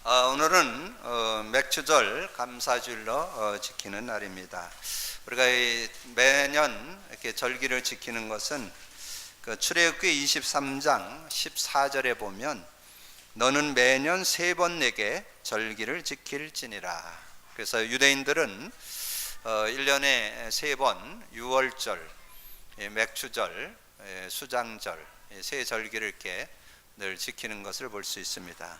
오늘은 맥주절 감사주일로 지키는 날입니다. 우리가 매년 이렇게 절기를 지키는 것은 그 출애굽기 23장 14절에 보면 너는 매년 3번 내게 절기를 지킬지니라. 그래서 유대인들은 1년에 3번 유월절, 맥주절, 수장절, 세 절기를 이렇게 늘 지키는 것을 볼 수 있습니다.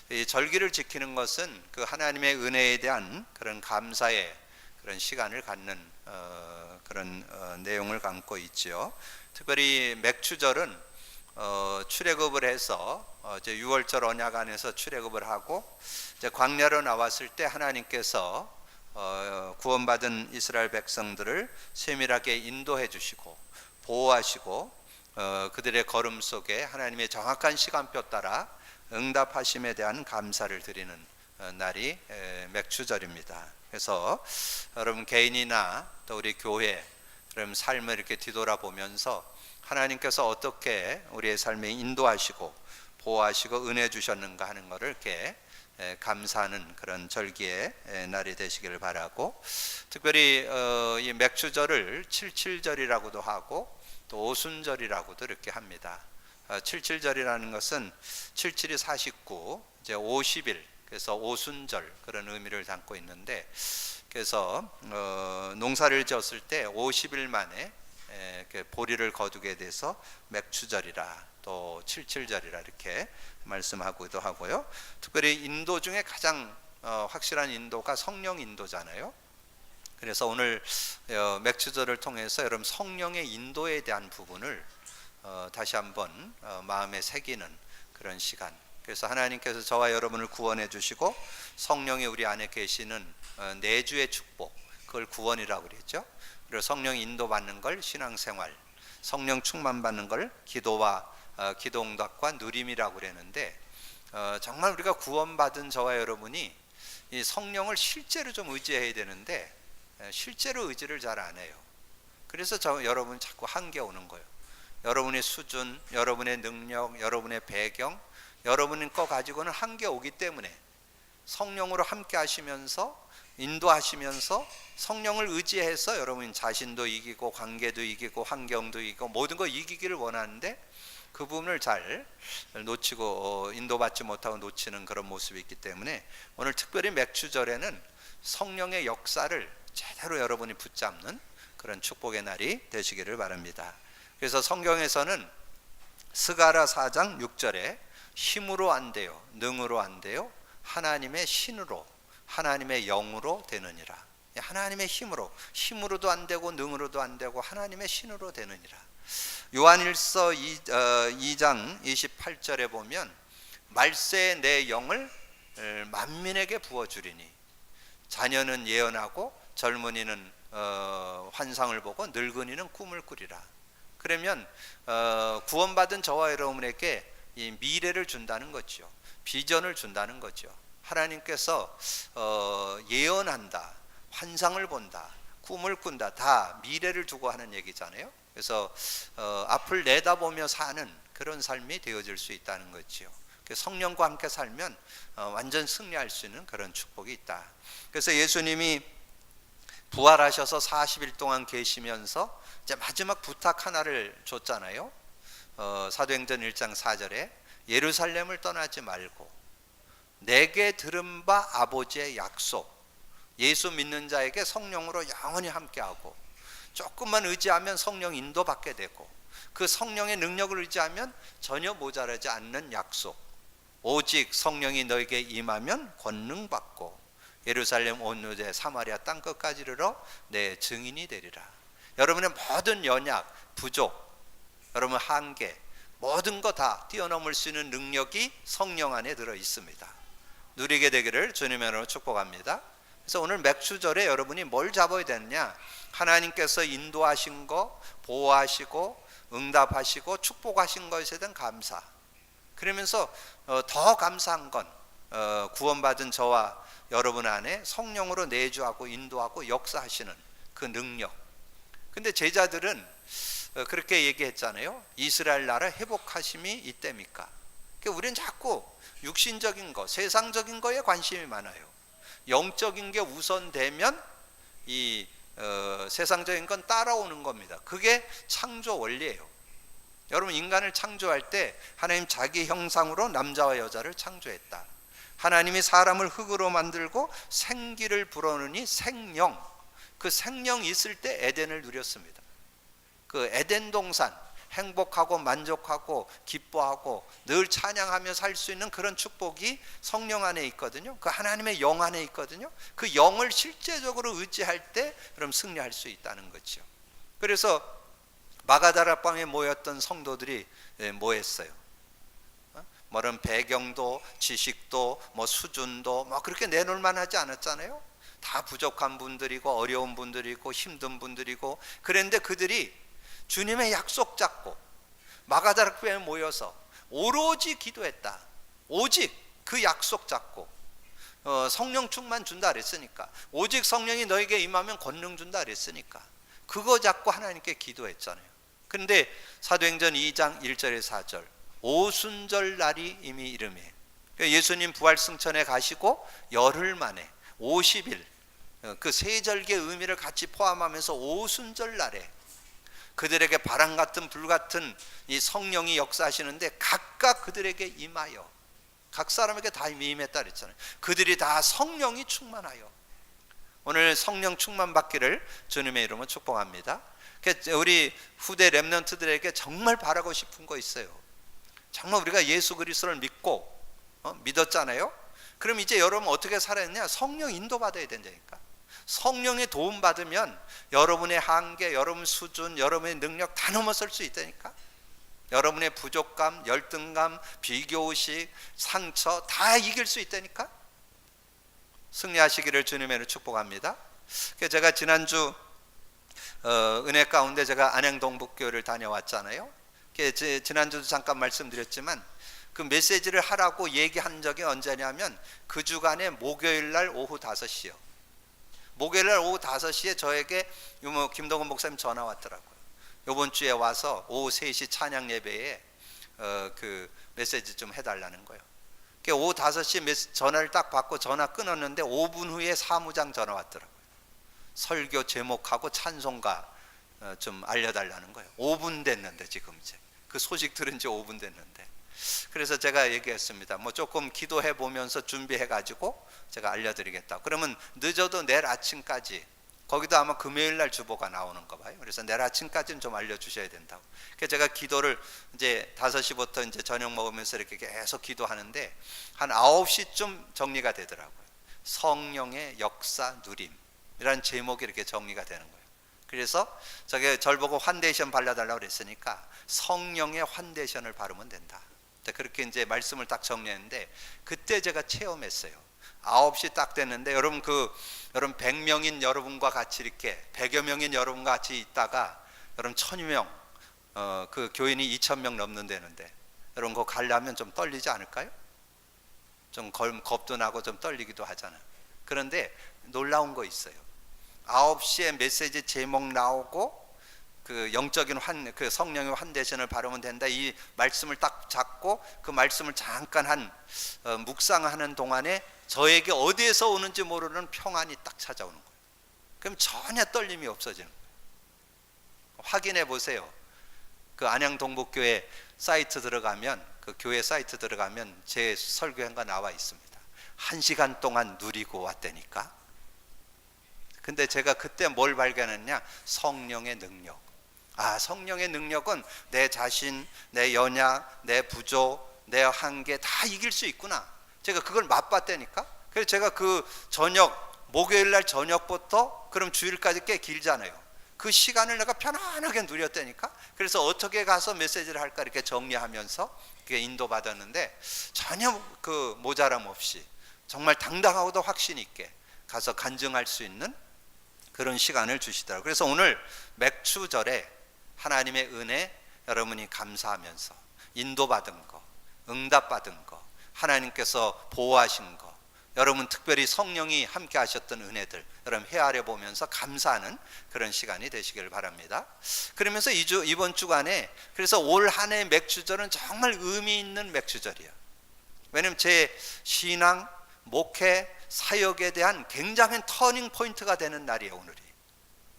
이 절기를 지키는 것은 그 하나님의 은혜에 대한 그런 감사의 그런 시간을 갖는 그런 내용을 담고 있죠. 특별히 맥주절은 출애굽을 해서 이제 6월절 언약 안에서 출애굽을 하고 이제 광야로 나왔을 때 하나님께서 구원받은 이스라엘 백성들을 세밀하게 인도해 주시고 보호하시고 그들의 걸음 속에 하나님의 정확한 시간표 따라 응답하심에 대한 감사를 드리는 날이 맥주절입니다. 그래서 여러분 개인이나 또 우리 교회 여러분 삶을 이렇게 뒤돌아보면서 하나님께서 어떻게 우리의 삶에 인도하시고 보호하시고 은혜 주셨는가 하는 것을 이렇게 감사하는 그런 절기의 날이 되시기를 바라고, 특별히 이 맥주절을 칠칠절이라고도 하고 또 오순절이라고도 이렇게 합니다. 77절이라는 것은 77이 49, 이제 50일, 그래서 오순절 그런 의미를 담고 있는데, 그래서 농사를 지었을 때 50일 만에 보리를 거두게 돼서 맥주절이라 또 77절이라 이렇게 말씀하기도 하고요. 특별히 인도 중에 가장 확실한 인도가 성령 인도잖아요. 그래서 오늘 맥주절을 통해서 여러분 성령의 인도에 대한 부분을 다시 한번 마음에 새기는 그런 시간. 그래서 하나님께서 저와 여러분을 구원해 주시고 성령이 우리 안에 계시는 내주의 축복, 그걸 구원이라고 그랬죠. 그리고 성령 인도받는 걸 신앙생활, 성령 충만받는 걸 기도와 기도응답과 누림이라고 그랬는데, 정말 우리가 구원받은 저와 여러분이 이 성령을 실제로 좀 의지해야 되는데 실제로 의지를 잘 안 해요. 그래서 여러분 자꾸 한계 오는 거예요. 여러분의 수준, 여러분의 능력, 여러분의 배경, 여러분 거 가지고는 한계 오기 때문에 성령으로 함께 하시면서 인도하시면서 성령을 의지해서 여러분 자신도 이기고 관계도 이기고 환경도 이기고 모든 거 이기기를 원하는데 그 부분을 잘 놓치고 인도받지 못하고 놓치는 그런 모습이 있기 때문에 오늘 특별히 맥주절에는 성령의 역사를 제대로 여러분이 붙잡는 그런 축복의 날이 되시기를 바랍니다. 그래서 성경에서는 스가랴 4장 6절에 힘으로 안 돼요, 능으로 안 돼요, 하나님의 신으로, 하나님의 영으로 되느니라. 하나님의 힘으로도 안 되고 능으로도 안 되고 하나님의 신으로 되느니라. 요한일서 2장 28절에 보면 말세에 내 영을 만민에게 부어주리니 자녀는 예언하고 젊은이는 환상을 보고 늙은이는 꿈을 꾸리라. 그러면 구원받은 저와 여러분에게 이 미래를 준다는 거죠. 비전을 준다는 거죠. 하나님께서 예언한다, 환상을 본다, 꿈을 꾼다, 다 미래를 두고 하는 얘기잖아요. 그래서 앞을 내다보며 사는 그런 삶이 되어질 수 있다는 거죠. 성령과 함께 살면 완전 승리할 수 있는 그런 축복이 있다. 그래서 예수님이 부활하셔서 40일 동안 계시면서 이제 마지막 부탁 하나를 줬잖아요. 사도행전 1장 4절에 예루살렘을 떠나지 말고 내게 들은 바 아버지의 약속, 예수 믿는 자에게 성령으로 영원히 함께하고 조금만 의지하면 성령 인도받게 되고 그 성령의 능력을 의지하면 전혀 모자라지 않는 약속, 오직 성령이 너에게 임하면 권능받고 예루살렘 온 유대 사마리아 땅 끝까지 이르러 내 증인이 되리라. 여러분의 모든 연약, 부족, 여러분 한계, 모든 거 다 뛰어넘을 수 있는 능력이 성령 안에 들어 있습니다. 누리게 되기를 주님의 이름으로 축복합니다. 그래서 오늘 맥주절에 여러분이 뭘 잡아야 되느냐? 하나님께서 인도하신 거, 보호하시고 응답하시고 축복하신 것에 대한 감사. 그러면서 더 감사한 건 구원받은 저와 여러분 안에 성령으로 내주하고 인도하고 역사하시는 그 능력. 근데 제자들은 그렇게 얘기했잖아요. 이스라엘 나라 회복하심이 이때입니까? 그러니까 우리는 자꾸 육신적인 거, 세상적인 거에 관심이 많아요. 영적인 게 우선되면 이 세상적인 건 따라오는 겁니다. 그게 창조 원리예요. 여러분, 인간을 창조할 때 하나님 자기 형상으로 남자와 여자를 창조했다. 하나님이 사람을 흙으로 만들고 생기를 불어넣으니 생령, 그 생령이 있을 때 에덴을 누렸습니다. 그 에덴 동산, 행복하고 만족하고 기뻐하고 늘 찬양하며 살 수 있는 그런 축복이 성령 안에 있거든요. 그 하나님의 영 안에 있거든요. 그 영을 실제적으로 의지할 때 그럼 승리할 수 있다는 거죠. 그래서 마가다락방에 모였던 성도들이 뭐 했어요? 뭐런 배경도 지식도 뭐 수준도 뭐 그렇게 내놓을 만하지 않았잖아요. 다 부족한 분들이고 어려운 분들이고 힘든 분들이고, 그런데 그들이 주님의 약속 잡고 마가다락방에 모여서 오로지 기도했다. 오직 그 약속 잡고 성령 충만 준다 그랬으니까, 오직 성령이 너에게 임하면 권능 준다 그랬으니까 그거 잡고 하나님께 기도했잖아요. 그런데 사도행전 2장 1절에 4절, 오순절 날이 이미 이르매, 예수님 부활승천에 가시고 열흘 만에 50일, 그 세절기의 의미를 같이 포함하면서 오순절 날에 그들에게 바람 같은 불 같은 이 성령이 역사하시는데 각각 그들에게 임하여, 각 사람에게 다 임했다 그랬잖아요. 그들이 다 성령이 충만하여. 오늘 성령 충만 받기를 주님의 이름으로 축복합니다. 우리 후대 렘넌트들에게 정말 바라고 싶은 거 있어요. 정말 우리가 예수 그리스도를 믿고 믿었잖아요. 그럼 이제 여러분 어떻게 살아야 되냐? 성령 인도받아야 된다니까. 성령의 도움 받으면 여러분의 한계, 여러분 수준, 여러분의 능력 다 넘어설 수 있다니까. 여러분의 부족감, 열등감, 비교의식, 상처 다 이길 수 있다니까. 승리하시기를 주님의 이름으로 축복합니다. 제가 지난주 은혜 가운데 제가 안양동북교회를 다녀왔잖아요. 지난주도 잠깐 말씀드렸지만 그 메시지를 하라고 얘기한 적이 언제냐면 그 주간에 목요일날 오후 5시요. 목요일날 오후 5시에 저에게 김동건 목사님 전화 왔더라고요. 이번 주에 와서 오후 3시 찬양 예배에 그 메시지 좀 해달라는 거예요. 오후 5시 전화를 딱 받고 전화 끊었는데 5분 후에 사무장 전화 왔더라고요. 설교 제목하고 찬송가 좀 알려달라는 거예요. 5분 됐는데, 지금 이제 그 소식 들은 지 5분 됐는데. 그래서 제가 얘기했습니다. 뭐 조금 기도해 보면서 준비해 가지고 제가 알려드리겠다. 그러면 늦어도 내일 아침까지, 거기도 아마 금요일 날 주보가 나오는가 봐요. 그래서 내일 아침까지는 좀 알려주셔야 된다고. 그래서 제가 기도를 이제 5시부터 이제 저녁 먹으면서 이렇게 계속 기도하는데 한 9시쯤 정리가 되더라고요. 성령의 역사 누림이라는 제목이 이렇게 정리가 되는 거예요. 그래서 절 보고 환데이션 발라달라고 그랬으니까 성령의 환데이션을 바르면 된다. 그렇게 이제 말씀을 딱 정리했는데, 그때 제가 체험했어요. 9시 딱 됐는데 여러분 100명인 여러분과 같이 이렇게 100여 명인 여러분과 같이 있다가 여러분 1000명 그 교인이 2000명 넘는 데는데 여러분 그거 가려면 좀 떨리지 않을까요? 좀 겁도 나고 좀 떨리기도 하잖아요. 그런데 놀라운 거 있어요. 9시에 메시지 제목 나오고 그 영적인 그 성령의 환대신을 바르면 된다, 이 말씀을 딱 잡고 그 말씀을 잠깐 묵상하는 동안에 저에게 어디에서 오는지 모르는 평안이 딱 찾아오는 거예요. 그럼 전혀 떨림이 없어지는 거예요. 확인해 보세요. 그 안양동북교회 사이트 들어가면, 그 교회 사이트 들어가면 제 설교회가 나와 있습니다. 1시간 동안 누리고 왔다니까. 근데 제가 그때 뭘 발견했냐? 성령의 능력. 성령의 능력은 내 자신, 내 연약, 내 부족, 내 한계 다 이길 수 있구나. 제가 그걸 맛봤다니까. 그래서 제가 그 목요일 날 저녁부터 그럼 주일까지 꽤 길잖아요. 그 시간을 내가 편안하게 누렸다니까. 그래서 어떻게 가서 메시지를 할까 이렇게 정리하면서 그게 인도받았는데 전혀 그 모자람 없이 정말 당당하고도 확신 있게 가서 간증할 수 있는 그런 시간을 주시더라고요. 그래서 오늘 맥추절에 하나님의 은혜 여러분이 감사하면서 인도받은 거, 응답받은 거, 하나님께서 보호하신 거, 여러분 특별히 성령이 함께 하셨던 은혜들 여러분 헤아려 보면서 감사하는 그런 시간이 되시길 바랍니다. 그러면서 이번 주간에 그래서 올 한 해 맥추절은 정말 의미 있는 맥추절이에요. 왜냐면 제 신앙, 목회, 사역에 대한 굉장한 터닝 포인트가 되는 날이에요, 오늘이.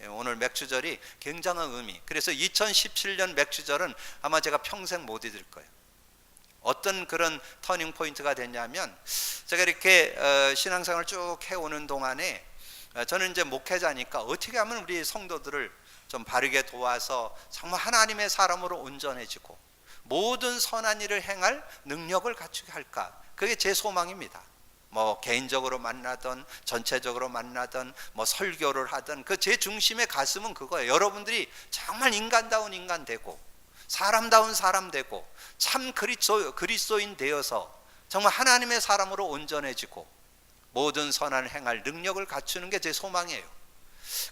오늘 맥주절이 굉장한 의미. 그래서 2017년 맥주절은 아마 제가 평생 못 잊을 거예요. 어떤 그런 터닝 포인트가 됐냐면, 제가 이렇게 신앙생활을 쭉 해오는 동안에 저는 이제 목회자니까 어떻게 하면 우리 성도들을 좀 바르게 도와서 정말 하나님의 사람으로 온전해지고 모든 선한 일을 행할 능력을 갖추게 할까? 그게 제 소망입니다. 뭐 개인적으로 만나든 전체적으로 만나든 뭐 설교를 하든 그 제 중심의 가슴은 그거예요. 여러분들이 정말 인간다운 인간 되고 사람다운 사람 되고 참 그리스도인 되어서 정말 하나님의 사람으로 온전해지고 모든 선한 행할 능력을 갖추는 게 제 소망이에요.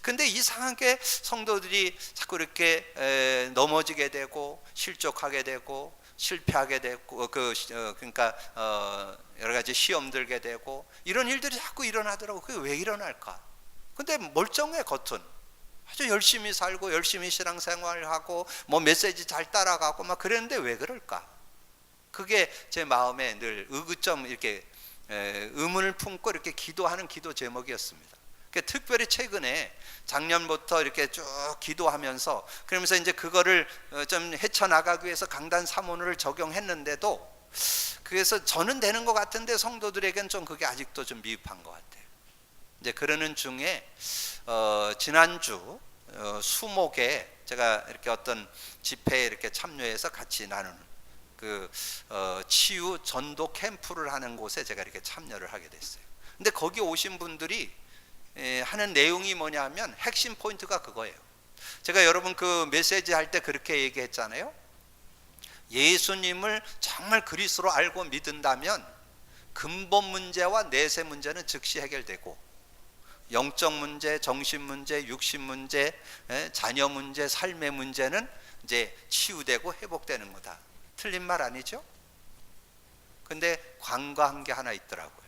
근데 이상하게 성도들이 자꾸 이렇게 넘어지게 되고 실족하게 되고 실패하게 되고 그러니까 여러 가지 시험 들게 되고 이런 일들이 자꾸 일어나더라고. 그게 왜 일어날까? 근데 멀쩡해. 겉은 아주 열심히 살고 열심히 신앙생활하고 뭐 메시지 잘 따라가고 막 그랬는데 왜 그럴까? 그게 제 마음에 늘 의구점 이렇게 의문을 품고 이렇게 기도하는 기도 제목이었습니다. 특별히 최근에 작년부터 이렇게 쭉 기도하면서 그러면서 이제 그거를 좀 헤쳐나가기 위해서 강단 사모를 적용했는데도 그래서 저는 되는 것 같은데 성도들에겐 좀 그게 아직도 좀 미흡한 것 같아요. 이제 그러는 중에 지난주 수목에 제가 이렇게 어떤 집회에 이렇게 참여해서 같이 나누는 그 치유 전도 캠프를 하는 곳에 제가 이렇게 참여를 하게 됐어요. 근데 거기 오신 분들이 하는 내용이 뭐냐면 핵심 포인트가 그거예요. 제가 여러분 그 메시지 할 때 그렇게 얘기했잖아요. 예수님을 정말 그리스도로 알고 믿는다면 근본 문제와 내세 문제는 즉시 해결되고 영적 문제, 정신 문제, 육신 문제, 자녀 문제, 삶의 문제는 이제 치유되고 회복되는 거다. 틀린 말 아니죠? 근데 관과한 게 하나 있더라고요.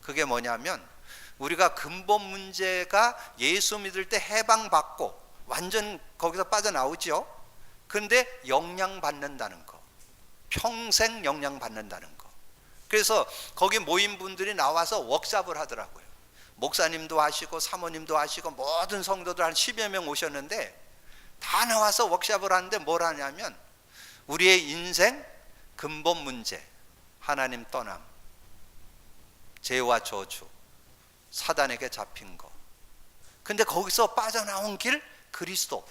그게 뭐냐면 우리가 근본 문제가 예수 믿을 때 해방받고 완전 거기서 빠져나오죠. 근데 영향받는다는 거, 평생 영향받는다는 거. 그래서 거기 모인 분들이 나와서 워크숍을 하더라고요. 목사님도 하시고 사모님도 하시고 모든 성도들 한 10여 명 오셨는데 다 나와서 워크숍을 하는데 뭘 하냐면 우리의 인생 근본 문제, 하나님 떠남, 죄와 저주, 사단에게 잡힌 거. 근데 거기서 빠져나온 길 그리스도,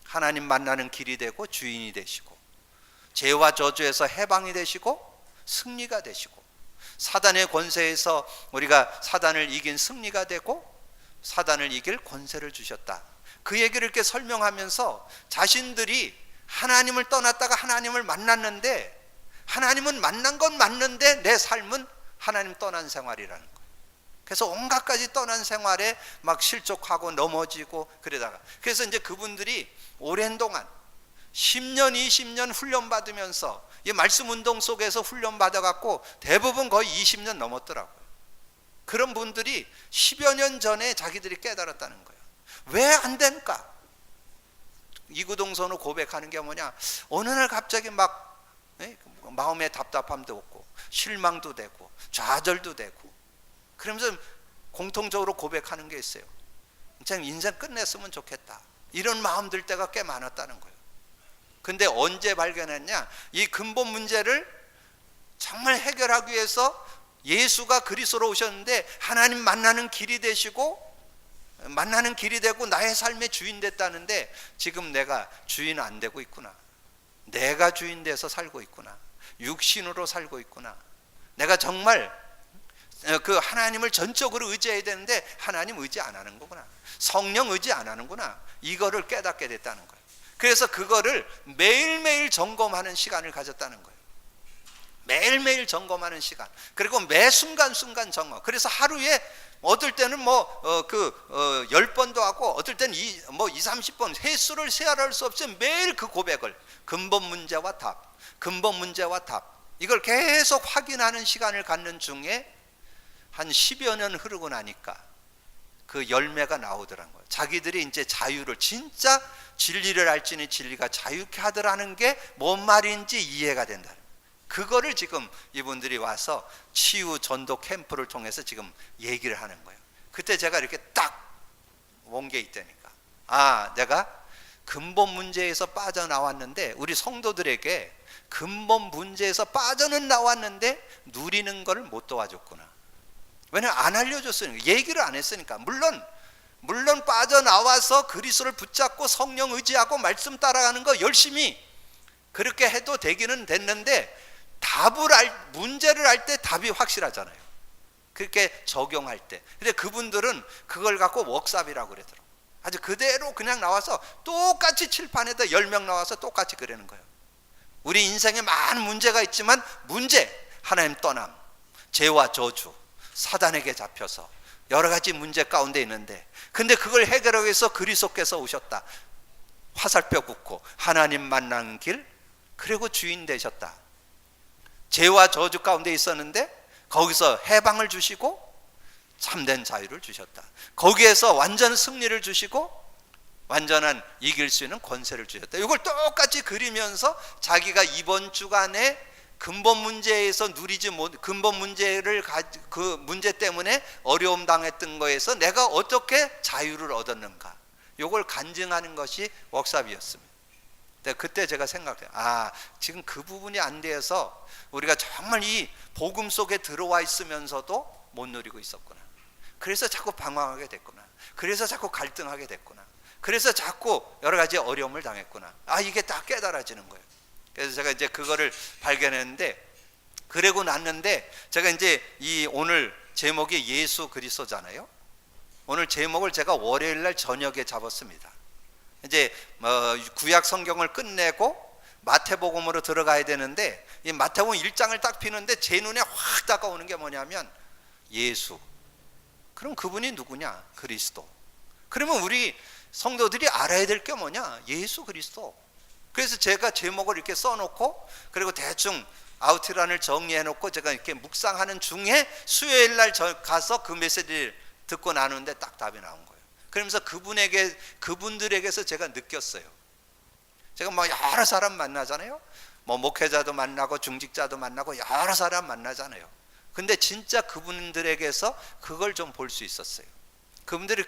하나님 만나는 길이 되고 주인이 되시고 죄와 저주에서 해방이 되시고 승리가 되시고 사단의 권세에서 우리가 사단을 이긴 승리가 되고 사단을 이길 권세를 주셨다. 그 얘기를 이렇게 설명하면서 자신들이 하나님을 떠났다가 하나님을 만났는데 하나님은 만난 건 맞는데 내 삶은 하나님 떠난 생활이라는 거예요. 그래서 온갖 가지 떠난 생활에 막 실족하고 넘어지고 그러다가 그래서 이제 그분들이 오랜 동안 10년 20년 훈련받으면서 이 말씀 운동 속에서 훈련받아갖고 대부분 거의 20년 넘었더라고요. 그런 분들이 10여 년 전에 자기들이 깨달았다는 거예요. 왜 안 될까? 이구동성으로 고백하는 게 뭐냐, 어느 날 갑자기 막 마음에 답답함도 없고 실망도 되고 좌절도 되고 그러면서 공통적으로 고백하는 게 있어요. 그냥 인생 끝냈으면 좋겠다, 이런 마음 들 때가 꽤 많았다는 거예요. 근데 언제 발견했냐, 이 근본 문제를 정말 해결하기 위해서 예수가 그리스도로 오셨는데 하나님 만나는 길이 되시고 만나는 길이 되고 나의 삶의 주인 됐다는데 지금 내가 주인 안 되고 있구나, 내가 주인 돼서 살고 있구나, 육신으로 살고 있구나, 내가 정말 그 하나님을 전적으로 의지해야 되는데 하나님 의지 안 하는 거구나, 성령 의지 안 하는구나, 이거를 깨닫게 됐다는 거예요. 그래서 그거를 매일매일 점검하는 시간을 가졌다는 거예요. 매일매일 점검하는 시간, 그리고 매 순간순간 점검. 그래서 하루에 어떨 때는 10번도 하고 어떨 때는 30번, 횟수를 세어할 수 없이 매일 그 고백을, 근본 문제와 답, 근본 문제와 답, 이걸 계속 확인하는 시간을 갖는 중에 한 10여 년 흐르고 나니까 그 열매가 나오더라는 거예요. 자기들이 이제 자유를, 진짜 진리를 알지니 진리가 자유케 하더라는 게 뭔 말인지 이해가 된다. 그거를 지금 이분들이 와서 치유 전도 캠프를 통해서 지금 얘기를 하는 거예요. 그때 제가 이렇게 딱 온 게 있다니까. 아, 내가 근본 문제에서 빠져나왔는데, 우리 성도들에게 근본 문제에서 빠져는 나왔는데 누리는 거를 못 도와줬구나. 왜냐면 안 알려줬으니까, 얘기를 안 했으니까. 물론 빠져나와서 그리스도를 붙잡고 성령 의지하고 말씀 따라가는 거 열심히 그렇게 해도 되기는 됐는데, 문제를 알 때 답이 확실하잖아요. 그렇게 적용할 때. 근데 그분들은 그걸 갖고 웍삽이라고 그러더라고요. 아주 그대로 그냥 나와서 똑같이 칠판에다 10명 나와서 똑같이 그러는 거예요. 우리 인생에 많은 문제가 있지만, 하나님 떠남, 죄와 저주, 사단에게 잡혀서 여러 가지 문제 가운데 있는데, 근데 그걸 해결하기 위해서 그리스도께서 오셨다. 화살표 긋고 하나님 만나는 길, 그리고 주인 되셨다. 죄와 저주 가운데 있었는데 거기서 해방을 주시고 참된 자유를 주셨다. 거기에서 완전 승리를 주시고 완전한 이길 수 있는 권세를 주셨다. 이걸 똑같이 그리면서 자기가 이번 주간에 근본 문제에서 누리지 못, 근본 문제를 그 문제 때문에 어려움 당했던 거에서 내가 어떻게 자유를 얻었는가, 이걸 간증하는 것이 웍삽이었습니다. 그때 제가 생각해요. 지금 그 부분이 안 돼서 우리가 정말 이 복음 속에 들어와 있으면서도 못 누리고 있었구나. 그래서 자꾸 방황하게 됐구나. 그래서 자꾸 갈등하게 됐구나. 그래서 자꾸 여러 가지 어려움을 당했구나. 이게 다 깨달아지는 거예요. 그래서 제가 이제 그거를 발견했는데, 그러고 났는데, 제가 이제 이 오늘 제목이 예수 그리스도잖아요. 오늘 제목을 제가 월요일 날 저녁에 잡았습니다. 이제 구약 성경을 끝내고 마태복음으로 들어가야 되는데, 이 마태복음 1장을 딱 피는데 제 눈에 확 다가오는 게 뭐냐면 예수. 그럼 그분이 누구냐? 그리스도. 그러면 우리 성도들이 알아야 될 게 뭐냐? 예수 그리스도. 그래서 제가 제목을 이렇게 써놓고, 그리고 대충 아우트라인을 정리해놓고 제가 이렇게 묵상하는 중에 수요일 날 가서 그 메시지를 듣고 나누는데 딱 답이 나온 거예요. 그러면서 그분들에게서 제가 느꼈어요. 제가 여러 사람 만나잖아요. 목회자도 만나고 중직자도 만나고 여러 사람 만나잖아요. 근데 진짜 그분들에게서 그걸 좀 볼 수 있었어요. 그분들이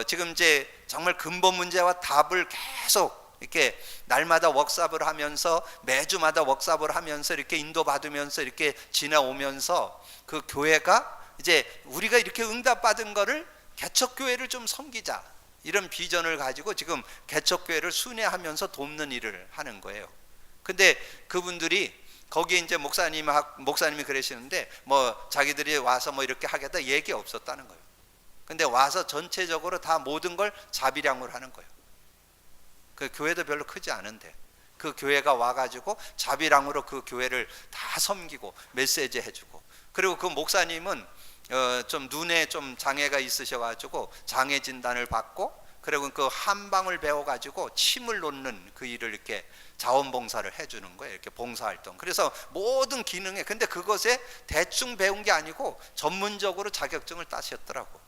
지금 이제 정말 근본 문제와 답을 계속 이렇게 날마다 웍삽을 하면서, 매주마다 웍삽을 하면서 이렇게 인도받으면서 이렇게 지나오면서, 그 교회가 이제 우리가 이렇게 응답받은 거를 개척교회를 좀 섬기자, 이런 비전을 가지고 지금 개척교회를 순회하면서 돕는 일을 하는 거예요. 근데 그분들이 거기에 이제 목사님이 그러시는데, 자기들이 와서 이렇게 하겠다 얘기 없었다는 거예요. 근데 와서 전체적으로 다 모든 걸 자비량으로 하는 거예요. 그 교회도 별로 크지 않은데 그 교회가 와가지고 자비량으로 그 교회를 다 섬기고 메시지 해주고, 그리고 그 목사님은 좀 눈에 좀 장애가 있으셔가지고 장애 진단을 받고, 그리고 그 한방을 배워가지고 침을 놓는 그 일을 이렇게 자원봉사를 해주는 거예요. 이렇게 봉사활동. 그래서 모든 기능에, 근데 그것에 대충 배운 게 아니고 전문적으로 자격증을 따셨더라고.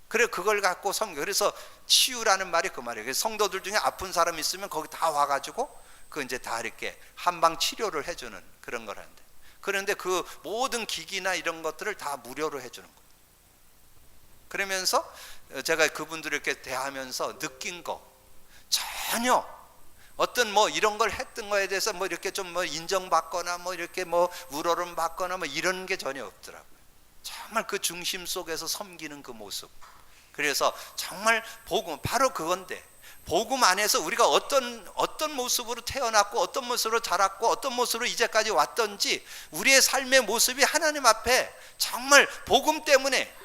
그래, 그걸 갖고 섬겨. 그래서 치유라는 말이 그 말이에요. 그래서 성도들 중에 아픈 사람 있으면 거기 다 와가지고 그 이제 다 이렇게 한방 치료를 해주는 그런 거라는데, 그런데 그 모든 기기나 이런 것들을 다 무료로 해주는 거예요. 그러면서 제가 그분들을 이렇게 대하면서 느낀 거, 전혀 어떤 이런 걸 했던 거에 대해서 이렇게 좀 인정받거나 이렇게 우러름 받거나 이런 게 전혀 없더라고요. 정말 그 중심 속에서 섬기는 그 모습. 그래서 정말 복음, 바로 그건데, 복음 안에서 우리가 어떤 모습으로 태어났고 어떤 모습으로 자랐고 어떤 모습으로 이제까지 왔던지, 우리의 삶의 모습이 하나님 앞에 정말 복음 때문에,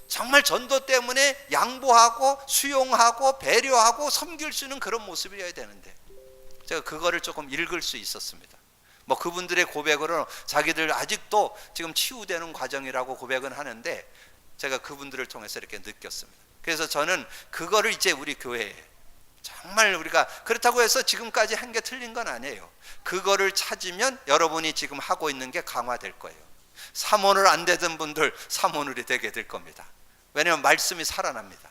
정말 전도 때문에 양보하고 수용하고 배려하고 섬길 수 있는 그런 모습이어야 되는데, 제가 그거를 조금 읽을 수 있었습니다. 그분들의 고백으로 자기들 아직도 지금 치유되는 과정이라고 고백은 하는데, 제가 그분들을 통해서 이렇게 느꼈습니다. 그래서 저는 그거를 이제 우리 교회에, 정말 우리가 그렇다고 해서 지금까지 한 게 틀린 건 아니에요. 그거를 찾으면 여러분이 지금 하고 있는 게 강화될 거예요. 사모늘 안 되던 분들 사모늘이 되게 될 겁니다. 왜냐하면 말씀이 살아납니다.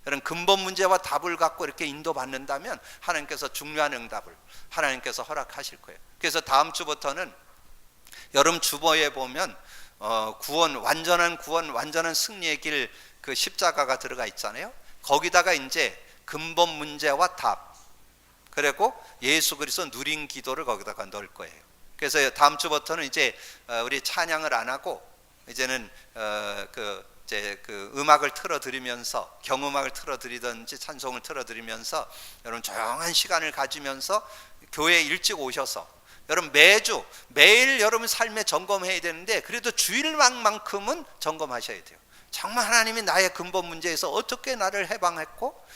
그런 근본 문제와 답을 갖고 이렇게 인도받는다면 하나님께서 중요한 응답을 하나님께서 허락하실 거예요. 그래서 다음 주부터는 여러분 주보에 보면 구원, 완전한 구원, 완전한 승리의 길 그 십자가가 들어가 있잖아요. 거기다가 이제 근본 문제와 답, 그리고 예수 그리스도 누린 기도를 거기다가 넣을 거예요. 그래서 다음 주부터는 이제 우리 찬양을 안 하고 이제는 그 음악을 틀어드리면서 경음악을 틀어드리든지 찬송을 틀어드리면서 여러분 조용한 시간을 가지면서 교회에 일찍 오셔서 여러분 매일 여러분 삶에 점검해야 되는데 그래도 주일만큼은 점검하셔야 돼요. 정말 하나님이 나의 근본 문제에서 어떻게 나를 해방했고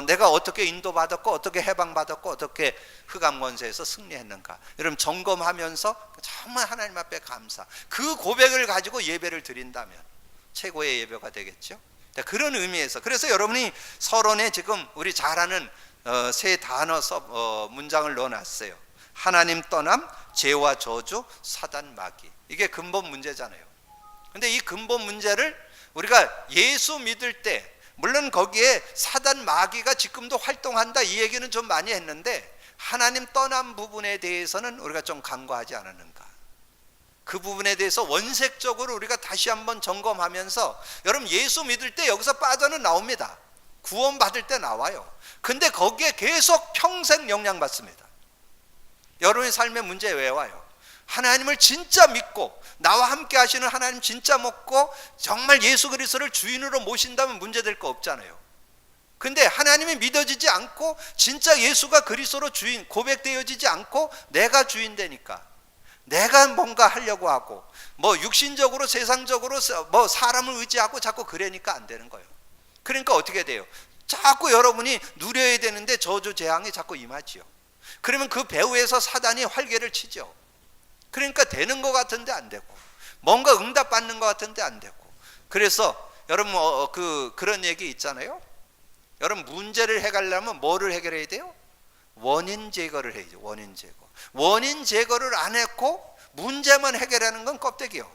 내가 어떻게 인도받았고 어떻게 해방받았고 어떻게 흑암 권세에서 승리했는가, 여러분 점검하면서 정말 하나님 앞에 감사, 그 고백을 가지고 예배를 드린다면 최고의 예배가 되겠죠. 그런 의미에서 그래서 여러분이 서론에 지금 우리 잘 아는 세 단어 문장을 넣어놨어요. 하나님 떠남, 죄와 저주, 사단 마귀. 이게 근본 문제잖아요. 근데 이 근본 문제를 우리가 예수 믿을 때 물론 거기에 사단 마귀가 지금도 활동한다 이 얘기는 좀 많이 했는데 하나님 떠난 부분에 대해서는 우리가 좀 간과하지 않았는가, 그 부분에 대해서 원색적으로 우리가 다시 한번 점검하면서 여러분 예수 믿을 때 여기서 빠져는 나옵니다. 구원 받을 때 나와요. 근데 거기에 계속 평생 영향받습니다. 여러분의 삶의 문제 왜 와요? 하나님을 진짜 믿고 나와 함께 하시는 하나님 진짜 믿고 정말 예수 그리스도를 주인으로 모신다면 문제될 거 없잖아요. 근데 하나님이 믿어지지 않고 진짜 예수가 그리스도로 주인 고백되어지지 않고 내가 주인 되니까 내가 뭔가 하려고 하고 뭐 육신적으로 세상적으로 뭐 사람을 의지하고 자꾸 그러니까 안 되는 거예요. 그러니까 어떻게 돼요? 자꾸 여러분이 누려야 되는데 저주 재앙이 자꾸 임하지요. 그러면 그 배후에서 사단이 활개를 치죠. 그러니까 되는 것 같은데 안 되고 뭔가 응답받는 것 같은데 안 되고. 그래서 여러분 그런 얘기 있잖아요. 여러분 문제를 해결하려면 뭐를 해결해야 돼요? 원인 제거를 해야죠. 원인 제거. 원인 제거를 안 했고 문제만 해결하는 건 껍데기요.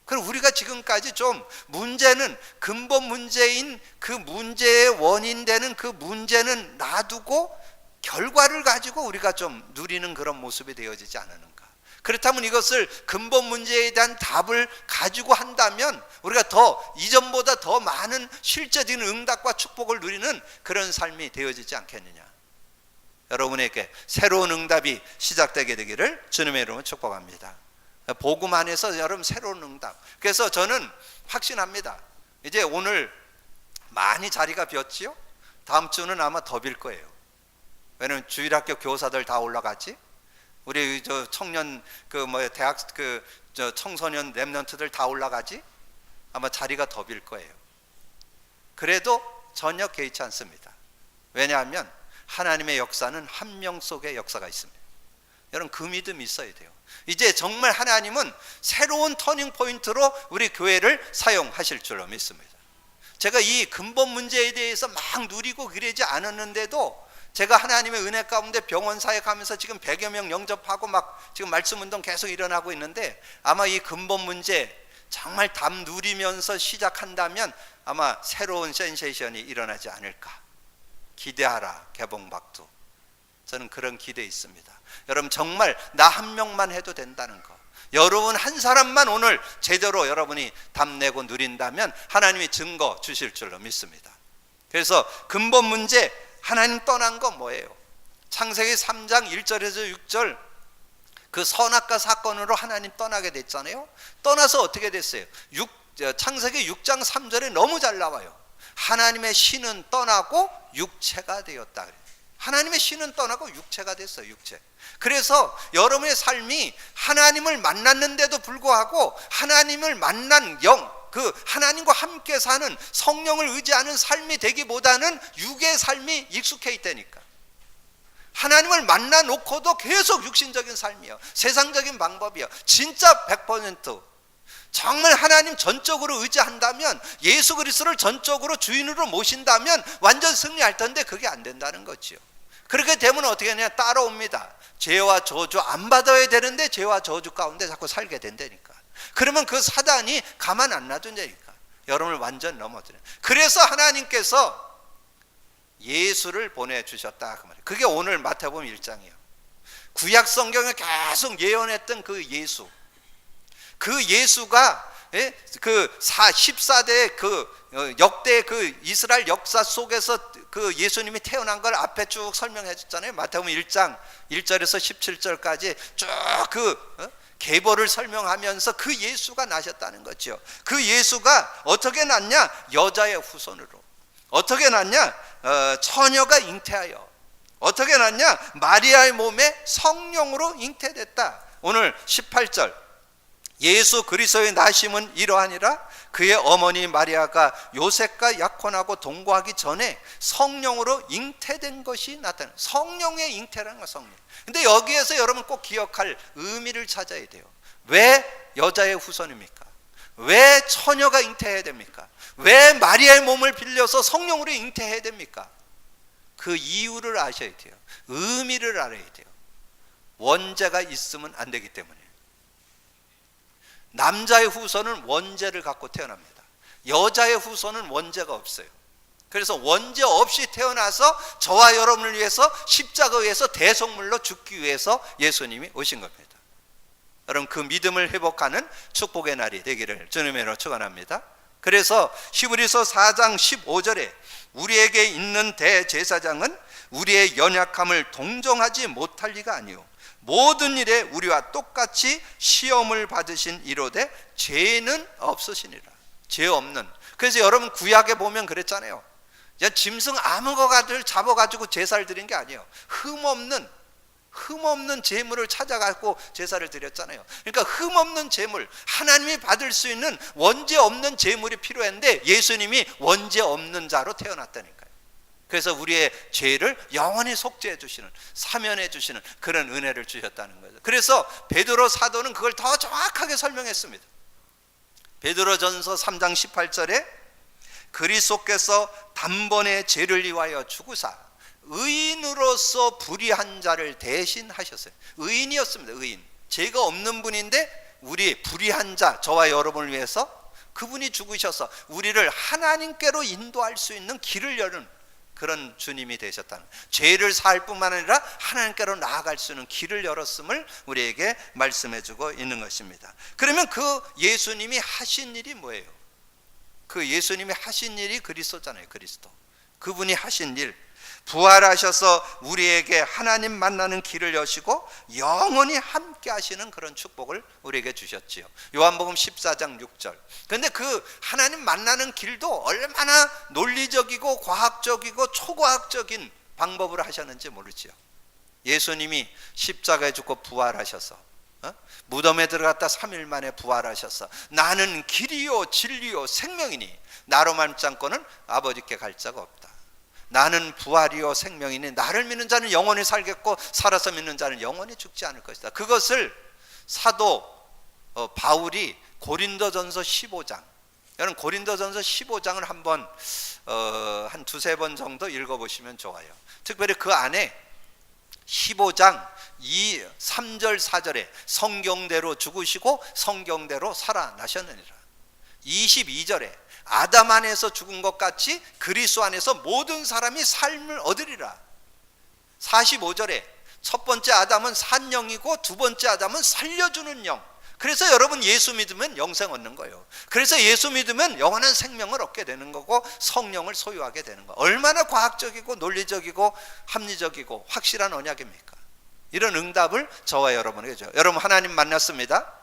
그럼 우리가 지금까지 좀 문제는 근본 문제인 그 문제의 원인 되는 그 문제는 놔두고 결과를 가지고 우리가 좀 누리는 그런 모습이 되어지지 않았는가. 그렇다면 이것을 근본 문제에 대한 답을 가지고 한다면 우리가 더 이전보다 더 많은 실제적인 응답과 축복을 누리는 그런 삶이 되어지지 않겠느냐. 여러분에게 새로운 응답이 시작되게 되기를 주님의 이름으로 축복합니다. 복음 안에서 여러분 새로운 응답. 그래서 저는 확신합니다. 이제 오늘 많이 자리가 비었지요? 다음 주는 아마 더 빌 거예요. 왜냐면 주일학교 교사들 다 올라가지? 우리 저 청년 대학 청소년 랩런트들 다 올라가지? 아마 자리가 더 빌 거예요. 그래도 전혀 개의치 않습니다. 왜냐하면 하나님의 역사는 한 명 속에 역사가 있습니다. 여러분 그 믿음이 있어야 돼요. 이제 정말 하나님은 새로운 터닝 포인트로 우리 교회를 사용하실 줄로 믿습니다. 제가 이 근본 문제에 대해서 막 누리고 그러지 않았는데도 제가 하나님의 은혜 가운데 병원 사역하면서 지금 100여 명 영접하고 막 지금 말씀 운동 계속 일어나고 있는데 아마 이 근본 문제 정말 담 누리면서 시작한다면 아마 새로운 센세이션이 일어나지 않을까. 기대하라 개봉박두. 저는 그런 기대 있습니다. 여러분 정말 나 한 명만 해도 된다는 거, 여러분 한 사람만 오늘 제대로 여러분이 답내고 누린다면 하나님이 증거 주실 줄로 믿습니다. 그래서 근본 문제 하나님 떠난 건 뭐예요? 창세기 3장 1절에서 6절 그 선악과 사건으로 하나님 떠나게 됐잖아요. 떠나서 어떻게 됐어요? 창세기 6장 3절에 너무 잘 나와요. 하나님의 신은 떠나고 육체가 되었다. 하나님의 신은 떠나고 육체가 됐어요. 육체. 그래서 여러분의 삶이 하나님을 만났는데도 불구하고 하나님을 만난 영, 그 하나님과 함께 사는 성령을 의지하는 삶이 되기보다는 육의 삶이 익숙해 있다니까. 하나님을 만나 놓고도 계속 육신적인 삶이요, 세상적인 방법이요. 진짜 100% 정말 하나님 전적으로 의지한다면, 예수 그리스도를 전적으로 주인으로 모신다면 완전 승리할 텐데 그게 안 된다는 거지요. 그렇게 되면 어떻게 하냐, 따라옵니다. 죄와 저주 안 받아야 되는데 죄와 저주 가운데 자꾸 살게 된다니까. 그러면 그 사단이 가만 안 놔둔다니까. 여러분을 완전 넘어뜨려. 그래서 하나님께서 예수를 보내주셨다 그 말이에요. 그게 오늘 마태복음 1장이에요. 구약 성경에 계속 예언했던 그 예수, 그 예수가 그 14대 그 역대 그 이스라엘 역사 속에서 그 예수님이 태어난 걸 앞에 쭉 설명해 줬잖아요. 마태복음 1장 1절에서 17절까지 쭉 그 계보를 설명하면서 그 예수가 나셨다는 거죠. 그 예수가 어떻게 났냐? 여자의 후손으로. 어떻게 났냐? 처녀가 잉태하여. 어떻게 났냐? 마리아의 몸에 성령으로 잉태됐다. 오늘 18절 예수 그리스도의 나심은 이러하니라. 그의 어머니 마리아가 요셉과 약혼하고 동거하기 전에 성령으로 잉태된 것이 나타나. 성령의 잉태라는 거, 성령. 근데 여기에서 여러분 꼭 기억할 의미를 찾아야 돼요. 왜 여자의 후손입니까? 왜 처녀가 잉태해야 됩니까? 왜 마리아의 몸을 빌려서 성령으로 잉태해야 됩니까? 그 이유를 아셔야 돼요. 의미를 알아야 돼요. 원죄가 있으면 안 되기 때문에. 남자의 후손은 원죄를 갖고 태어납니다. 여자의 후손은 원죄가 없어요. 그래서 원죄 없이 태어나서 저와 여러분을 위해서 십자가에서 대속물로 죽기 위해서 예수님이 오신 겁니다. 여러분 그 믿음을 회복하는 축복의 날이 되기를 주님으로 축원합니다. 그래서 히브리서 4장 15절에 우리에게 있는 대제사장은 우리의 연약함을 동정하지 못할 리가 아니요 모든 일에 우리와 똑같이 시험을 받으신 이로되 죄는 없으시니라. 죄 없는. 그래서 여러분 구약에 보면 그랬잖아요. 그냥 짐승 아무 거를 잡아가지고 제사를 드린 게 아니에요. 흠없는 제물을 찾아가고 제사를 드렸잖아요. 그러니까 흠없는 제물, 하나님이 받을 수 있는 원죄 없는 제물이 필요했는데 예수님이 원죄 없는 자로 태어났다니까요. 그래서 우리의 죄를 영원히 속죄해 주시는, 사면해 주시는 그런 은혜를 주셨다는 거죠. 그래서 베드로 사도는 그걸 더 정확하게 설명했습니다. 베드로전서 3장 18절에 그리스도께서 단번에 죄를 위하여 죽으사 의인으로서 불의한 자를 대신하셨어요. 의인이었습니다. 의인. 죄가 없는 분인데 우리 불의한 자, 저와 여러분을 위해서 그분이 죽으셔서 우리를 하나님께로 인도할 수 있는 길을 여는 그런 주님이 되셨다는, 죄를 사할 뿐만 아니라 하나님께로 나아갈 수 있는 길을 열었음을 우리에게 말씀해 주고 있는 것입니다. 그러면 그 예수님이 하신 일이 뭐예요? 그 예수님이 하신 일이 그리스도잖아요. 그리스도. 그분이 하신 일, 부활하셔서 우리에게 하나님 만나는 길을 여시고 영원히 함께 하시는 그런 축복을 우리에게 주셨지요. 요한복음 14장 6절. 그런데 그 하나님 만나는 길도 얼마나 논리적이고 과학적이고 초과학적인 방법으로 하셨는지 모르지요. 예수님이 십자가에 죽고 부활하셔서 무덤에 들어갔다 3일 만에 부활하셔서 나는 길이요 진리요 생명이니 나로 말미암지 않고는 아버지께 갈 자가 없다. 나는 부활이요 생명이니 나를 믿는 자는 영원히 살겠고 살아서 믿는 자는 영원히 죽지 않을 것이다. 그것을 사도 바울이 고린도전서 15장, 여러분 고린도전서 15장을 한번 한 두세 번 정도 읽어보시면 좋아요. 특별히 그 안에 15장 3절 4절에 성경대로 죽으시고 성경대로 살아나셨느니라. 22절에 아담 안에서 죽은 것 같이 그리스도 안에서 모든 사람이 삶을 얻으리라. 45절에 첫 번째 아담은 산 영이고 두 번째 아담은 살려주는 영. 그래서 여러분 예수 믿으면 영생 얻는 거예요. 그래서 예수 믿으면 영원한 생명을 얻게 되는 거고 성령을 소유하게 되는 거예요. 얼마나 과학적이고 논리적이고 합리적이고 확실한 언약입니까? 이런 응답을 저와 여러분에게 줘요. 여러분 하나님 만났습니다.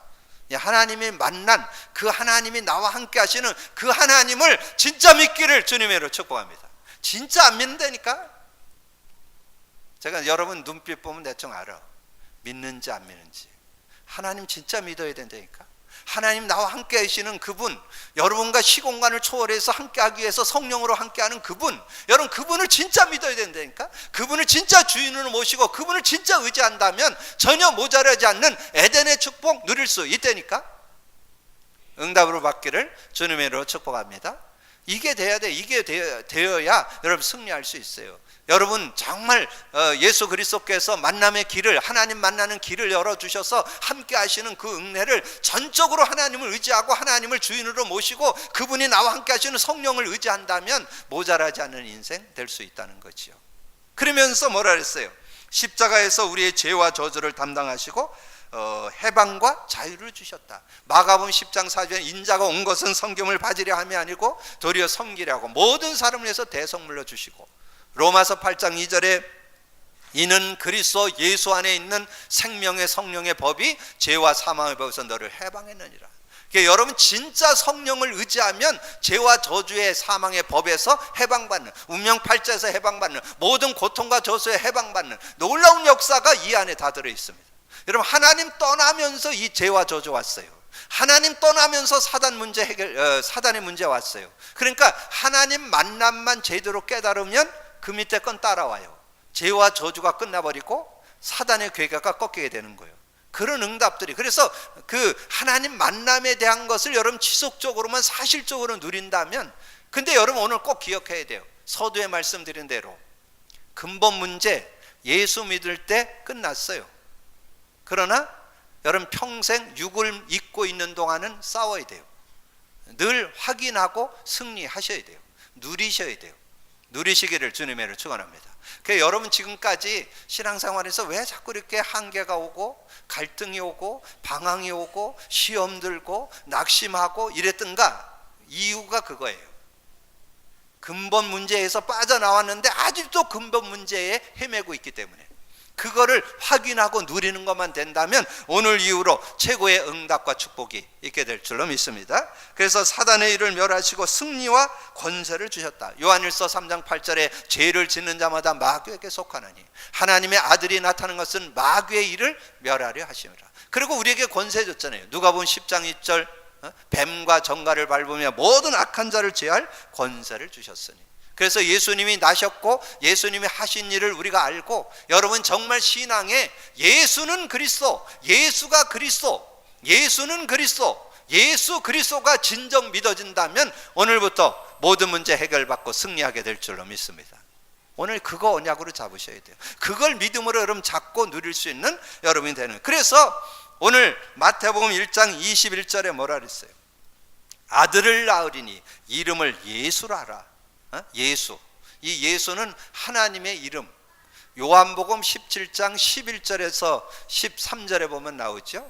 하나님이 만난 그 하나님이 나와 함께 하시는 그 하나님을 진짜 믿기를 주님으로 축복합니다. 진짜 안 믿는다니까. 제가 여러분 눈빛 보면 대충 알아. 믿는지 안 믿는지. 하나님 진짜 믿어야 된다니까. 하나님 나와 함께 하시는 그분, 여러분과 시공간을 초월해서 함께하기 위해서 성령으로 함께하는 그분, 여러분 그분을 진짜 믿어야 된다니까. 그분을 진짜 주인으로 모시고 그분을 진짜 의지한다면 전혀 모자라지 않는 에덴의 축복 누릴 수 있다니까. 응답으로 받기를 주님의 이름으로 축복합니다. 이게 돼야 돼. 이게 되어야 여러분 승리할 수 있어요. 여러분 정말 예수 그리스도께서 만남의 길을, 하나님 만나는 길을 열어주셔서 함께 하시는 그 은혜를 전적으로 하나님을 의지하고 하나님을 주인으로 모시고 그분이 나와 함께 하시는 성령을 의지한다면 모자라지 않는 인생 될 수 있다는 거지요. 그러면서 뭐라 그랬어요? 십자가에서 우리의 죄와 저주를 담당하시고 해방과 자유를 주셨다. 마가복음 10장 4절에 인자가 온 것은 성경을 받으려 함이 아니고 도리어 섬기려 하고 모든 사람을 위해서 대성물로 주시고, 로마서 8장 2절에 이는 그리스도 예수 안에 있는 생명의 성령의 법이 죄와 사망의 법에서 너를 해방했느니라. 그러니까 여러분 진짜 성령을 의지하면 죄와 저주의 사망의 법에서 해방받는, 운명팔자에서 해방받는, 모든 고통과 저주에 해방받는 놀라운 역사가 이 안에 다 들어있습니다. 여러분 하나님 떠나면서 이 죄와 저주 왔어요. 하나님 떠나면서 사단의 문제 왔어요. 그러니까 하나님 만남만 제대로 깨달으면 그 밑에 건 따라와요. 죄와 저주가 끝나버리고 사단의 괴계가 꺾이게 되는 거예요. 그런 응답들이, 그래서 그 하나님 만남에 대한 것을 여러분 지속적으로만 사실적으로 누린다면, 근데 여러분 오늘 꼭 기억해야 돼요. 서두에 말씀드린 대로 근본 문제 예수 믿을 때 끝났어요. 그러나 여러분 평생 육을 입고 있는 동안은 싸워야 돼요. 늘 확인하고 승리하셔야 돼요. 누리셔야 돼요. 누리시기를 주님의 이름으로 축원합니다. 그러니까 여러분 지금까지 신앙생활에서 왜 자꾸 이렇게 한계가 오고 갈등이 오고 방황이 오고 시험 들고 낙심하고 이랬던가? 이유가 그거예요. 근본 문제에서 빠져나왔는데 아직도 근본 문제에 헤매고 있기 때문에, 그거를 확인하고 누리는 것만 된다면 오늘 이후로 최고의 응답과 축복이 있게 될 줄로 믿습니다. 그래서 사단의 일을 멸하시고 승리와 권세를 주셨다. 요한일서 3장 8절에 죄를 짓는 자마다 마귀에게 속하나니 하나님의 아들이 나타난 것은 마귀의 일을 멸하려 하심이라. 그리고 우리에게 권세 줬잖아요. 누가복음 10장 2절 뱀과 정갈을 밟으며 모든 악한 자를 제할 권세를 주셨으니. 그래서 예수님이 나셨고 예수님이 하신 일을 우리가 알고, 여러분 정말 신앙에 예수는 그리스도, 예수가 그리스도, 예수는 그리스도, 예수 그리스도가 진정 믿어진다면 오늘부터 모든 문제 해결받고 승리하게 될 줄로 믿습니다. 오늘 그거 언약으로 잡으셔야 돼요. 그걸 믿음으로 여러분 잡고 누릴 수 있는 여러분이 되는. 그래서 오늘 마태복음 1장 21절에 뭐라 그랬어요? 아들을 낳으리니 이름을 예수라 하라. 예수. 이 예수는 하나님의 이름. 요한복음 17장 11절에서 13절에 보면 나오죠.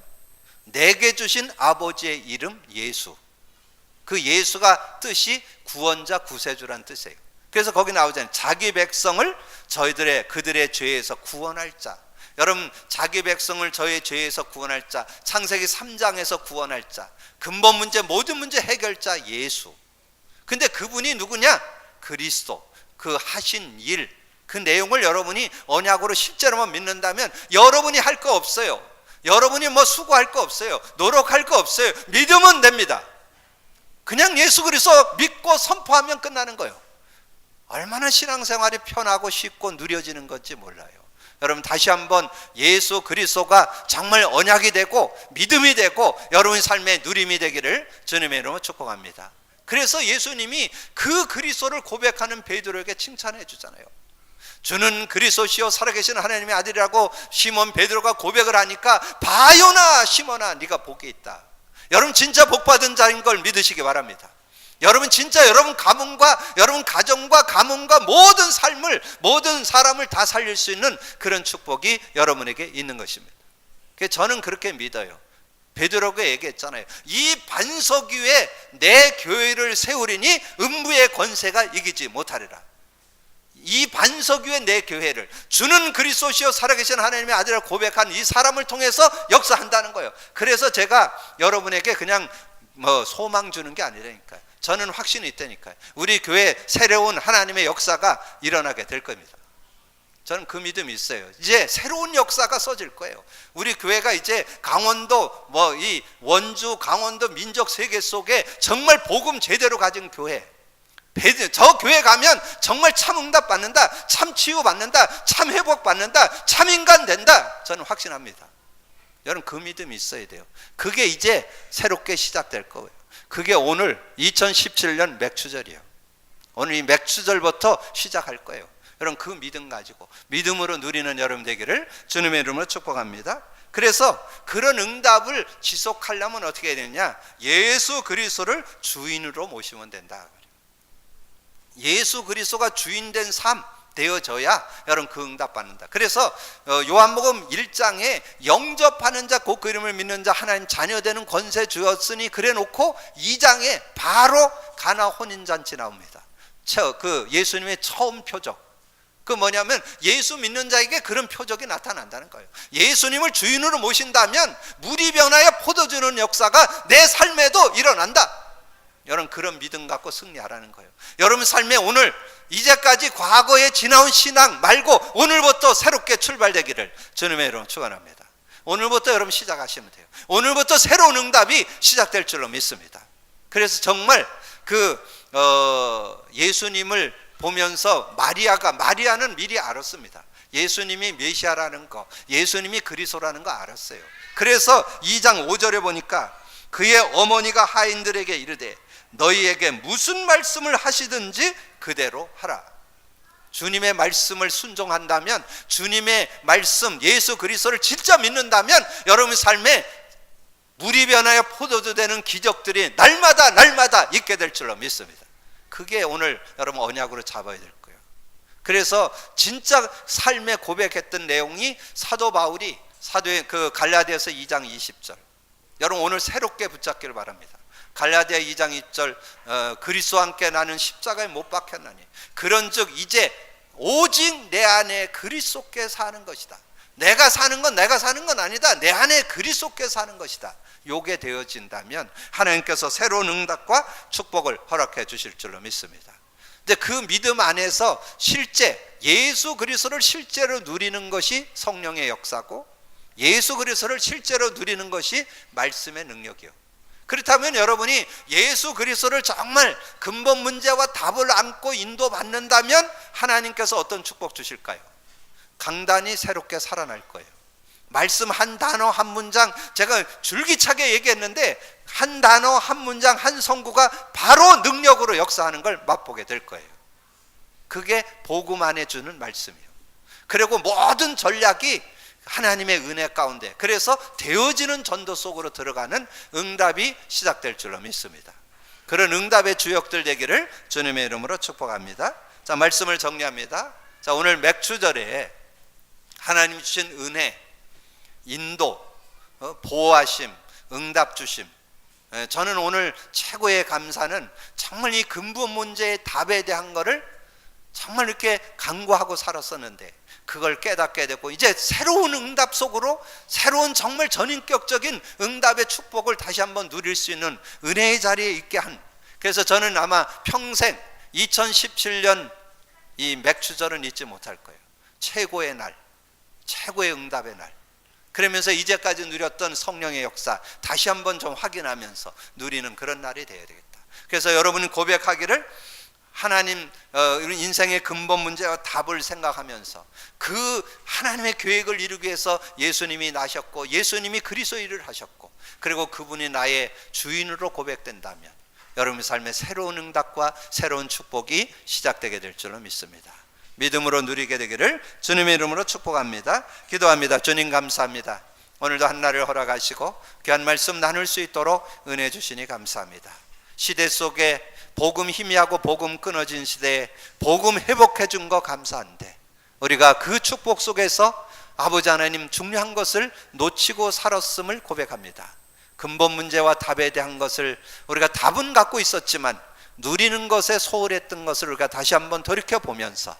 내게 주신 아버지의 이름 예수. 그 예수가 뜻이 구원자 구세주란 뜻이에요. 그래서 거기 나오잖아요. 자기 백성을 그들의 죄에서 구원할 자. 여러분 자기 백성을 저의 죄에서 구원할 자, 창세기 3장에서 구원할 자, 근본 문제 모든 문제 해결자 예수. 근데 그분이 누구냐? 그리스도. 그 하신 일, 그 내용을 여러분이 언약으로 실제로만 믿는다면 여러분이 할 거 없어요. 여러분이 뭐 수고할 거 없어요. 노력할 거 없어요. 믿으면 됩니다. 그냥 예수 그리스도 믿고 선포하면 끝나는 거예요. 얼마나 신앙생활이 편하고 쉽고 누려지는 건지 몰라요. 여러분 다시 한번 예수 그리스도가 정말 언약이 되고 믿음이 되고 여러분의 삶의 누림이 되기를 주님의 이름으로 축복합니다. 그래서 예수님이 그 그리스도를 고백하는 베드로에게 칭찬해 주잖아요. 주는 그리스도시요 살아계신 하나님의 아들이라고 시몬 베드로가 고백을 하니까 바요나 시몬아 네가 복이 있다. 여러분 진짜 복받은 자인 걸 믿으시기 바랍니다. 여러분 진짜 여러분 가문과 여러분 가정과 가문과 모든 삶을, 모든 사람을 다 살릴 수 있는 그런 축복이 여러분에게 있는 것입니다. 저는 그렇게 믿어요. 베드로가 얘기했잖아요. 이 반석 위에 내 교회를 세우리니 음부의 권세가 이기지 못하리라. 이 반석 위에 내 교회를, 주는 그리스도시요 살아계신 하나님의 아들이라고 고백한 이 사람을 통해서 역사한다는 거예요. 그래서 제가 여러분에게 그냥 소망 주는 게 아니라니까요. 저는 확신이 있다니까요. 우리 교회 새로운 하나님의 역사가 일어나게 될 겁니다. 저는 그 믿음이 있어요. 이제 새로운 역사가 써질 거예요. 우리 교회가 이제 강원도 이 원주 강원도 민족 세계 속에 정말 복음 제대로 가진 교회, 저 교회 가면 정말 참 응답 받는다, 참 치유 받는다, 참 회복 받는다, 참 인간 된다. 저는 확신합니다. 여러분 그 믿음이 있어야 돼요. 그게 이제 새롭게 시작될 거예요. 그게 오늘 2017년 맥추절이에요. 오늘 이 맥추절부터 시작할 거예요. 여러분 그 믿음 가지고 믿음으로 누리는 여러분 되기를 주님의 이름으로 축복합니다. 그래서 그런 응답을 지속하려면 어떻게 해야 되느냐? 예수 그리스도를 주인으로 모시면 된다. 예수 그리스도가 주인된 삶, 되어져야 여러분 그 응답받는다. 그래서 요한복음 1장에 영접하는 자 곧 그 이름을 믿는 자 하나님 자녀 되는 권세 주었으니 그래 놓고 2장에 바로 가나 혼인잔치 나옵니다. 그 예수님의 처음 표적, 그 뭐냐면 예수 믿는 자에게 그런 표적이 나타난다는 거예요. 예수님을 주인으로 모신다면 물이 변하여 포도 주는 역사가 내 삶에도 일어난다. 여러분 그런 믿음 갖고 승리하라는 거예요. 여러분 삶에 오늘 이제까지 과거에 지나온 신앙 말고 오늘부터 새롭게 출발되기를 주님의 이름으로 축원합니다. 오늘부터 여러분 시작하시면 돼요. 오늘부터 새로운 응답이 시작될 줄로 믿습니다. 그래서 정말 예수님을 보면서 마리아는 미리 알았습니다. 예수님이 메시아라는 거, 예수님이 그리스도라는 거 알았어요. 그래서 2장 5절에 보니까 그의 어머니가 하인들에게 이르되 너희에게 무슨 말씀을 하시든지 그대로 하라. 주님의 말씀을 순종한다면, 주님의 말씀 예수 그리스도를 진짜 믿는다면 여러분 삶에 물이 변하여 포도주 되는 기적들이 날마다 있게 될 줄로 믿습니다. 그게 오늘 여러분 언약으로 잡아야 될 거예요. 그래서 진짜 삶에 고백했던 내용이 사도 바울이 사도의 갈라디아서 2장 20절, 여러분 오늘 새롭게 붙잡기를 바랍니다. 갈라디아 2장 2절 그리스도와 함께 나는 십자가에 못 박혔나니 그런즉 이제 오직 내 안에 그리스도께 사는 것이다. 내가 사는 건 아니다. 내 안에 그리스도께 사는 것이다. 요게 되어진다면 하나님께서 새로운 응답과 축복을 허락해 주실 줄로 믿습니다. 근데 그 믿음 안에서 실제 예수 그리스도를 실제로 누리는 것이 성령의 역사고, 예수 그리스도를 실제로 누리는 것이 말씀의 능력이요. 그렇다면 여러분이 예수 그리스도를 정말 근본 문제와 답을 안고 인도받는다면 하나님께서 어떤 축복 주실까요? 강단이 새롭게 살아날 거예요. 말씀 한 단어 한 문장, 제가 줄기차게 얘기했는데 한 단어 한 문장 한 성구가 바로 능력으로 역사하는 걸 맛보게 될 거예요. 그게 복음 안에 주는 말씀이에요. 그리고 모든 전략이 하나님의 은혜 가운데, 그래서 되어지는 전도 속으로 들어가는 응답이 시작될 줄로 믿습니다. 그런 응답의 주역들 되기를 주님의 이름으로 축복합니다. 자, 말씀을 정리합니다. 자, 오늘 맥주절에 하나님 주신 은혜, 인도, 보호하심, 응답 주심, 저는 오늘 최고의 감사는 정말 이 근본 문제의 답에 대한 거를 정말 이렇게 간구하고 살았었는데 그걸 깨닫게 됐고, 이제 새로운 응답 속으로 새로운 정말 전인격적인 응답의 축복을 다시 한번 누릴 수 있는 은혜의 자리에 있게 한, 그래서 저는 아마 평생 2017년 이 맥주절은 잊지 못할 거예요. 최고의 날, 최고의 응답의 날. 그러면서 이제까지 누렸던 성령의 역사 다시 한번 좀 확인하면서 누리는 그런 날이 되어야 되겠다. 그래서 여러분은 고백하기를 하나님 인생의 근본 문제와 답을 생각하면서 그 하나님의 계획을 이루기 위해서 예수님이 나셨고 예수님이 그리스도 일을 하셨고 그리고 그분이 나의 주인으로 고백된다면 여러분의 삶에 새로운 응답과 새로운 축복이 시작되게 될 줄로 믿습니다. 믿음으로 누리게 되기를 주님의 이름으로 축복합니다. 기도합니다. 주님 감사합니다. 오늘도 한날을 허락하시고 귀한 말씀 나눌 수 있도록 은혜 주시니 감사합니다. 시대 속에 복음 희미하고 복음 끊어진 시대에 복음 회복해 준 거 감사한데 우리가 그 축복 속에서 아버지 하나님 중요한 것을 놓치고 살았음을 고백합니다. 근본 문제와 답에 대한 것을 우리가 답은 갖고 있었지만 누리는 것에 소홀했던 것을 우리가 다시 한번 돌이켜보면서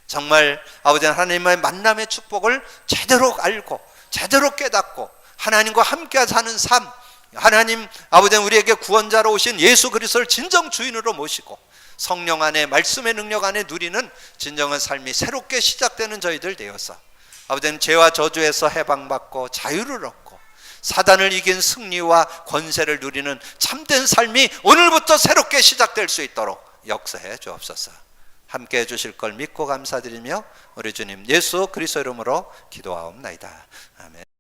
정말 아버지 하나님의 만남의 축복을 제대로 알고 제대로 깨닫고 하나님과 함께 사는 삶, 하나님 아버지 우리에게 구원자로 오신 예수 그리스도를 진정 주인으로 모시고 성령 안에 말씀의 능력 안에 누리는 진정한 삶이 새롭게 시작되는 저희들 되어서 아버지 죄와 저주에서 해방받고 자유를 얻고 사단을 이긴 승리와 권세를 누리는 참된 삶이 오늘부터 새롭게 시작될 수 있도록 역사해 주옵소서. 함께 해주실 걸 믿고 감사드리며 우리 주님 예수 그리스도 이름으로 기도하옵나이다. 아멘.